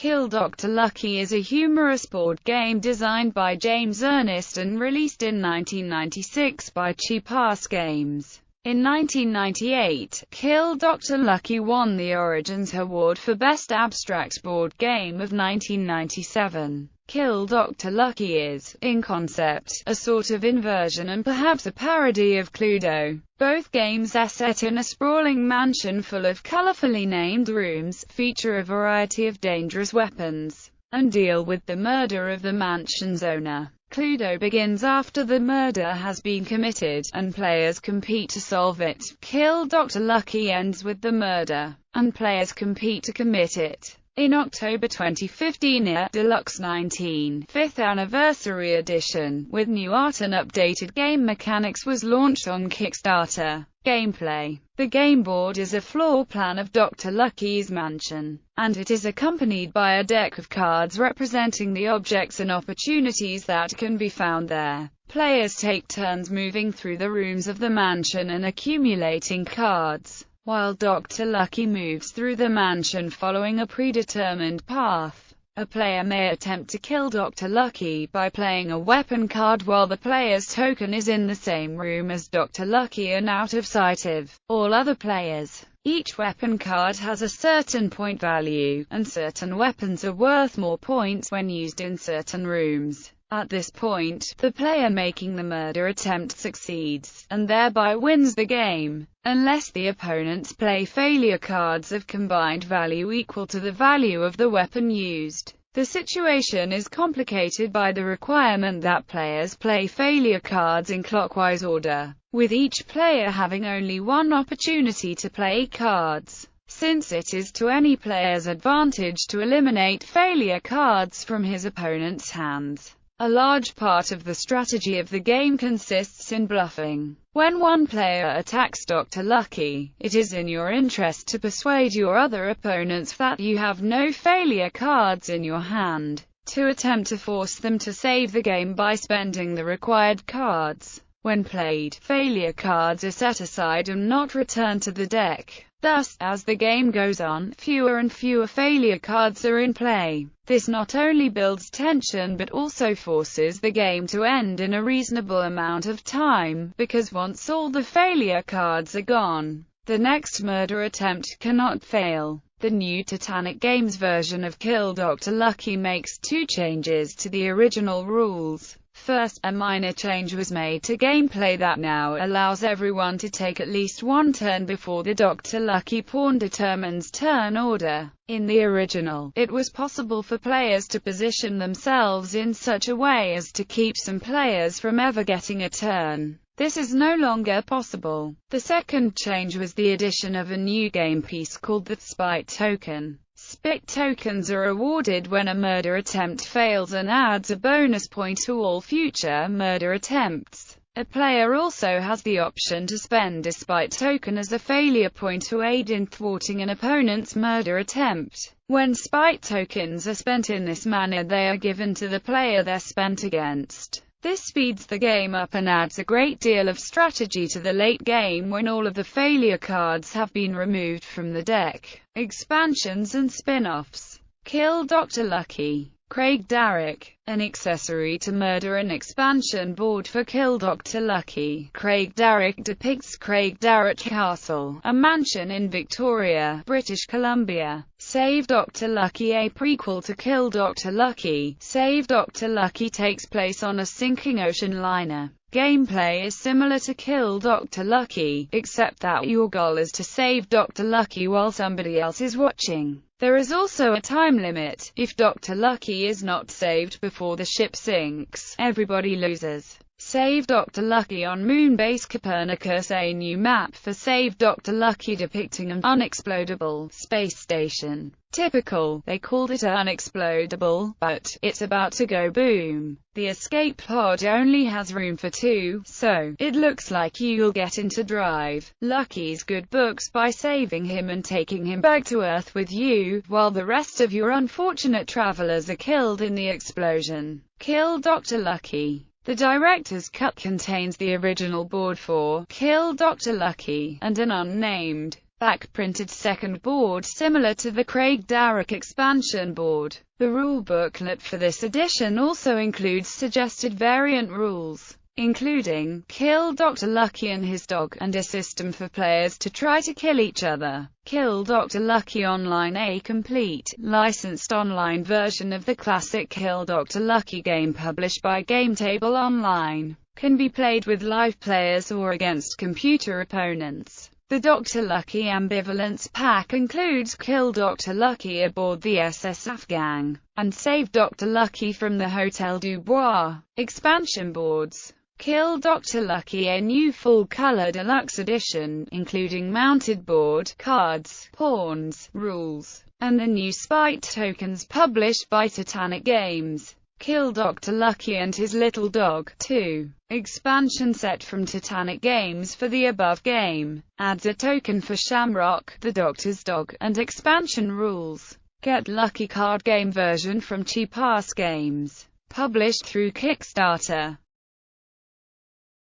Kill Dr. Lucky is a humorous board game designed by James Ernest and released in 1996 by Cheapass games. In 1998, Kill Dr. Lucky won the Origins Award for Best Abstract Board Game of 1997. Kill Dr. Lucky is, in concept, a sort of inversion and perhaps a parody of Cluedo. Both games are set in a sprawling mansion full of colorfully named rooms, feature a variety of dangerous weapons, and deal with the murder of the mansion's owner. Cluedo begins after the murder has been committed, and players compete to solve it. Kill Dr. Lucky ends with the murder, and players compete to commit it. In October 2015, a Deluxe 5th Anniversary Edition, with new art and updated game mechanics was launched on Kickstarter. Gameplay. The game board is a floor plan of Dr. Lucky's mansion, and it is accompanied by a deck of cards representing the objects and opportunities that can be found there. Players take turns moving through the rooms of the mansion and accumulating cards, while Dr. Lucky moves through the mansion following a predetermined path. A player may attempt to kill Dr. Lucky by playing a weapon card while the player's token is in the same room as Dr. Lucky and out of sight of all other players. Each weapon card has a certain point value, and certain weapons are worth more points when used in certain rooms. At this point, the player making the murder attempt succeeds, and thereby wins the game, unless the opponents play failure cards of combined value equal to the value of the weapon used. The situation is complicated by the requirement that players play failure cards in clockwise order, with each player having only one opportunity to play cards, since it is to any player's advantage to eliminate failure cards from his opponent's hands. A large part of the strategy of the game consists in bluffing. When one player attacks Dr. Lucky, it is in your interest to persuade your other opponents that you have no failure cards in your hand, to attempt to force them to save the game by spending the required cards. When played, failure cards are set aside and not returned to the deck. Thus, as the game goes on, fewer and fewer failure cards are in play. This not only builds tension but also forces the game to end in a reasonable amount of time, because once all the failure cards are gone, the next murder attempt cannot fail. The new Titanic Games version of Kill Dr. Lucky makes two changes to the original rules. First, a minor change was made to gameplay that now allows everyone to take at least one turn before the Dr. Lucky pawn determines turn order. In the original, it was possible for players to position themselves in such a way as to keep some players from ever getting a turn. This is no longer possible. The second change was the addition of a new game piece called the Spite token. Spite tokens are awarded when a murder attempt fails and adds a bonus point to all future murder attempts. A player also has the option to spend a Spite token as a failure point to aid in thwarting an opponent's murder attempt. When Spite tokens are spent in this manner, they are given to the player they're spent against. This speeds the game up and adds a great deal of strategy to the late game when all of the failure cards have been removed from the deck. Expansions and spin-offs. Kill Dr. Lucky. Craig Darrick. An accessory to Murder, an expansion board for Kill Dr. Lucky. Craig Darrick depicts Craig Darrick Castle, a mansion in Victoria, British Columbia. Save Dr. Lucky, a prequel to Kill Dr. Lucky. Save Dr. Lucky takes place on a sinking ocean liner. Gameplay is similar to Kill Dr. Lucky, except that your goal is to save Dr. Lucky while somebody else is watching. There is also a time limit. If Dr. Lucky is not saved before the ship sinks, everybody loses. Save Dr. Lucky on Moonbase Copernicus, a new map for Save Dr. Lucky depicting an unexplodable space station. Typical, they called it unexplodable, but it's about to go boom. The escape pod only has room for two, so it looks like you'll get into drive. Lucky's good books by saving him and taking him back to Earth with you, while the rest of your unfortunate travelers are killed in the explosion. Kill Dr. Lucky. The director's cut contains the original board for Kill Dr. Lucky, and an unnamed back-printed second board similar to the Craig Darroch expansion board. The rule booklet for this edition also includes suggested variant rules, including Kill Dr. Lucky and his dog, and a system for players to try to kill each other. Kill Dr. Lucky Online, a complete, licensed online version of the classic Kill Dr. Lucky game published by Gametable Online, can be played with live players or against computer opponents. The Dr. Lucky Ambivalence Pack includes Kill Dr. Lucky aboard the SS Afghan, and Save Dr. Lucky from the Hotel du Bois. Expansion boards. Kill Dr. Lucky, a new full-color deluxe edition, including mounted board, cards, pawns, rules, and the new spite tokens published by Titanic Games. Kill Dr. Lucky and His Little Dog 2. Expansion set from Titanic Games for the above game. Adds a token for Shamrock, the Doctor's dog, and expansion rules. Get Lucky card game version from Cheapass Games. Published through Kickstarter.